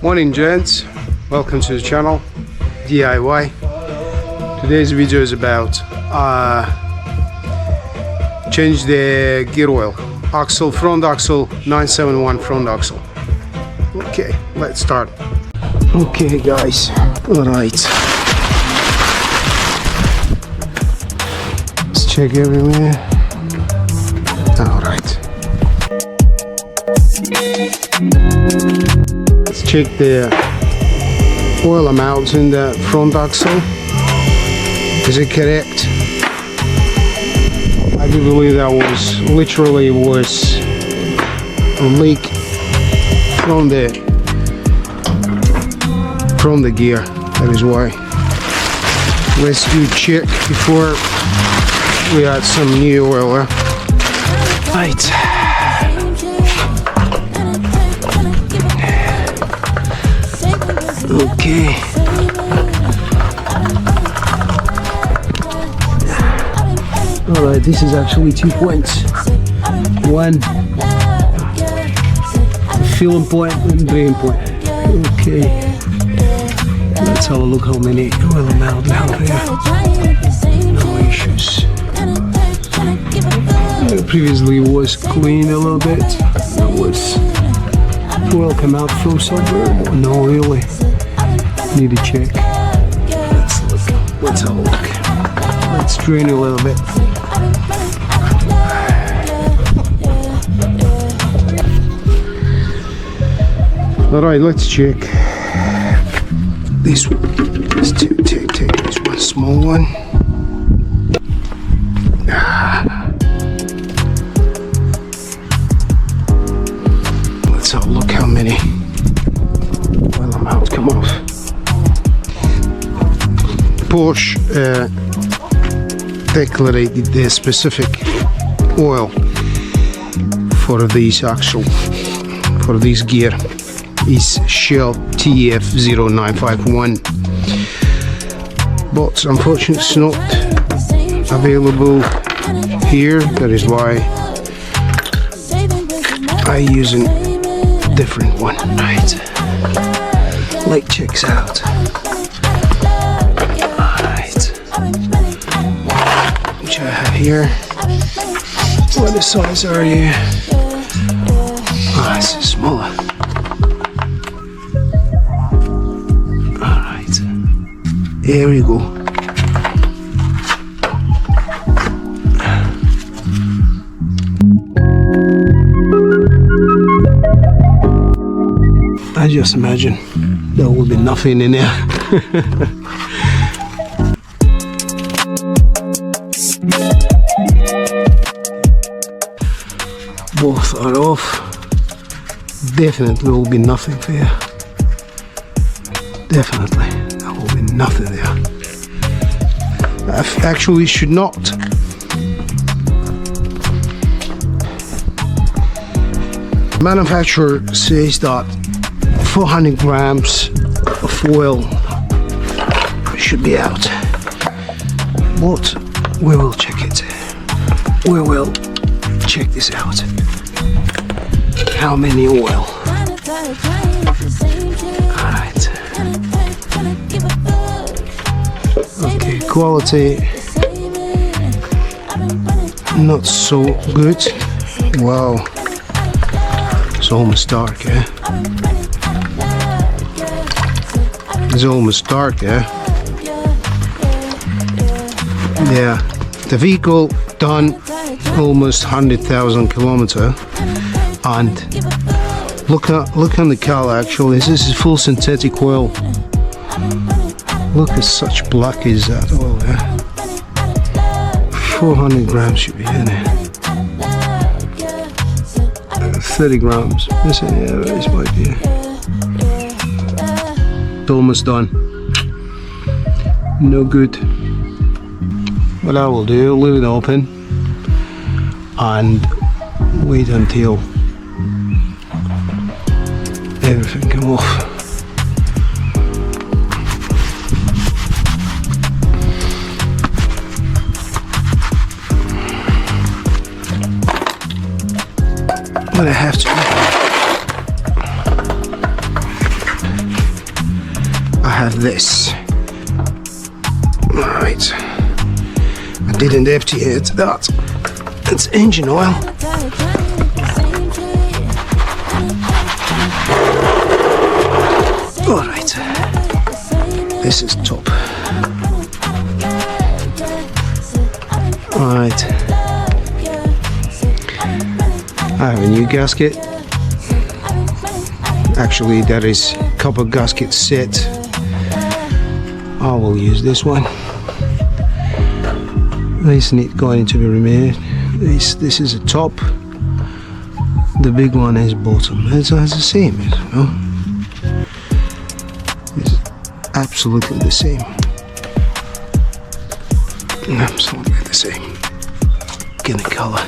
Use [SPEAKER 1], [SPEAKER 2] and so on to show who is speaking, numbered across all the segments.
[SPEAKER 1] Morning gents, welcome to the channel DIY. Today's video is about change the gear oil, front axle 971 front axle. Okay, let's start. Okay guys, alright, let's check everywhere. Alright, let's check the oil amount in the front axle. Is it correct? I do believe that was literally a leak from the gear. That is why. Let's do check before we add some new oil. Right. Okay. Alright, this is actually 2 points. One filling point and drain point. Okay. Let's have a look how many oil amount we have here. No issues. Previously it was clean a little bit. That was oil come out from somewhere. No, really. Need to check. Let's have a look. Let's drain a little bit. Alright, let's check this one. Let's take this one, small one. Let's have a look how many oil amounts come off. Porsche declared the specific oil for these axle, for this gear is Shell TF0951, but unfortunately it's not available here. That is why I use a different one. Right, light checks out. Alright, which I have here. What size are you? Ah, this is smaller. Here we go. I just imagine there will be nothing in there. Both are off. Definitely will be nothing there. Definitely. Nothing there. Actually should not. Manufacturer says that 400 grams of oil should be out, but we will check it. We will check this out. How many oil? Alright. Okay, quality not so good. Wow, it's almost dark, eh? It's almost dark, eh? Yeah, the vehicle done almost 100,000 kilometers, and look on the color. Actually, this is full synthetic oil. Look at such black is that oil there. 400 grams should be in it. 30 grams. Listen, yeah, this might be. It's almost done. No good. What I will do, leave it open and wait until everything come off. But I have to have this. Alright. I didn't empty it. That's engine oil. Alright. This is top. Alright. I have a new gasket. Actually, that is copper gasket set. I will use this one. This need going to be removed. This is a top. The big one is bottom. It's the same, you know? It's absolutely the same. Absolutely the same. Get the color.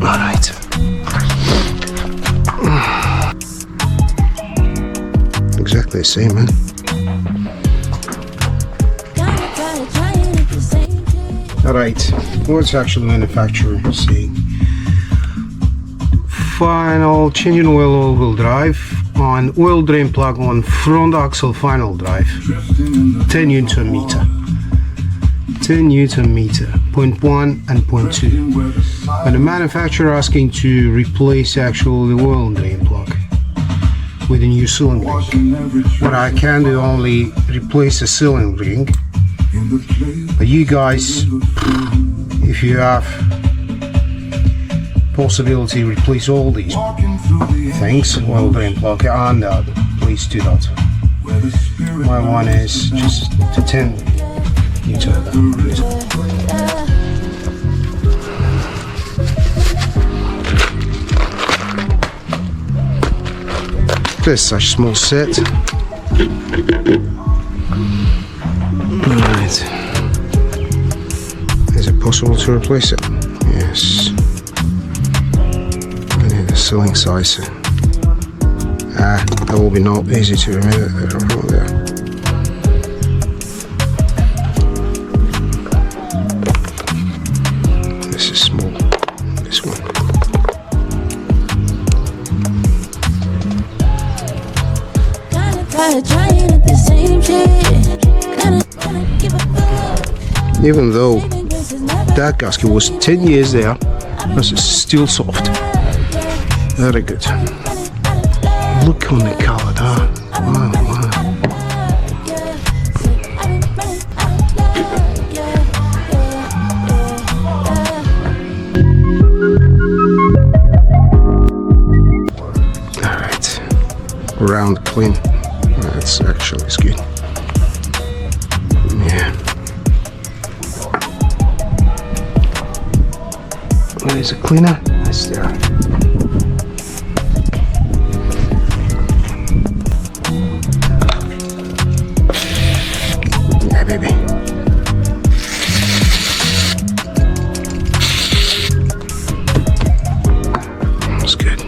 [SPEAKER 1] Alright. Exactly the same, man. Alright, what's actually manufacturer saying? Final changing oil, all-wheel drive on oil drain plug on front axle final drive, 10 Newton meter. 10 Newton meter, 0.1 and 0.2. And the manufacturer asking to replace actually the oil drain plug with a new cylinder ring. What I can do only replace the cylinder ring, but you guys, if you have possibility replace all these things, oil drain plug and that, please do that. My one is just to 10 Newton. This is such a small set. Alright. Is it possible to replace it? Yes. I need a ceiling size. That will be not easy to remove it there. This is small. This one. Even though that gasket was 10 years there, this is still soft. Very good. Look on the color there. Wow, wow. Alright. Round clean. That's actually is good. Yeah. There's a cleaner. That's there. Yeah, baby. That's good.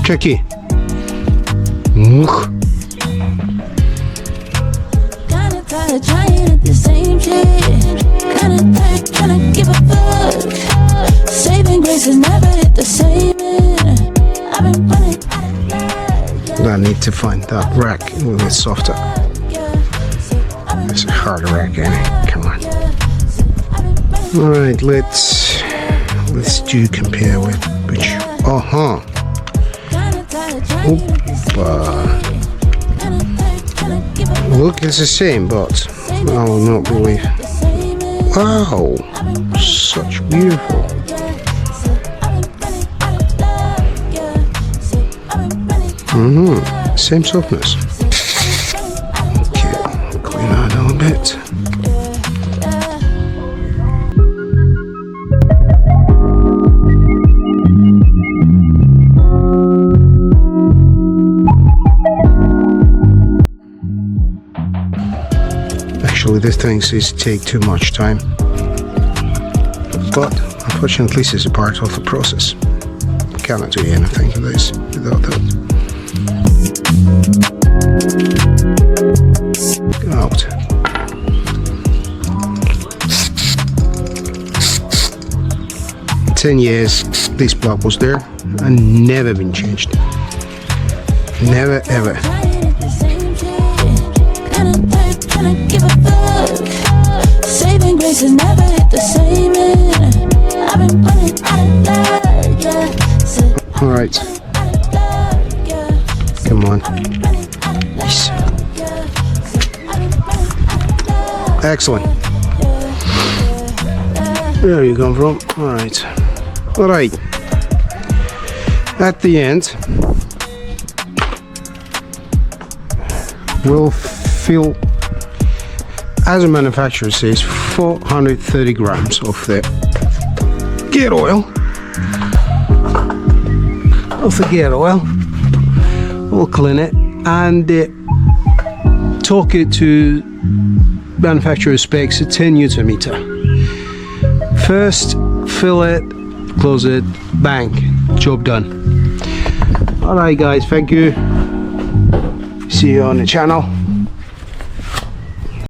[SPEAKER 1] Checky.
[SPEAKER 2] Trying at the same shit. Kinda give a fuck. Saving grace has never hit the same. I've been running out of luck.
[SPEAKER 1] I need to find that rack a little bit softer. It's a hard rack, ain't it? Come on. Alright, let's do compare with which. Look, it's the same, but I will not believe. Wow, such beautiful. Same softness. Okay, clean that a little bit. Actually, this thing says take too much time, but I Unfortunately, this is a part of the process. You cannot do anything to this without that. Out. In 10 years, this plug was there and never been changed. Never ever.
[SPEAKER 2] Saving grace has never hit the same. I've been running out of luck, yeah.
[SPEAKER 1] All right. Come on. Yes. Excellent. Where you come from? All right. All right. At the end, we'll fill, as the manufacturer says, 430 grams of the gear oil. We'll clean it and torque it to manufacturer specs at 10 Newton meter. First, fill it, close it, bang, job done. Alright guys, thank you. See you on the channel.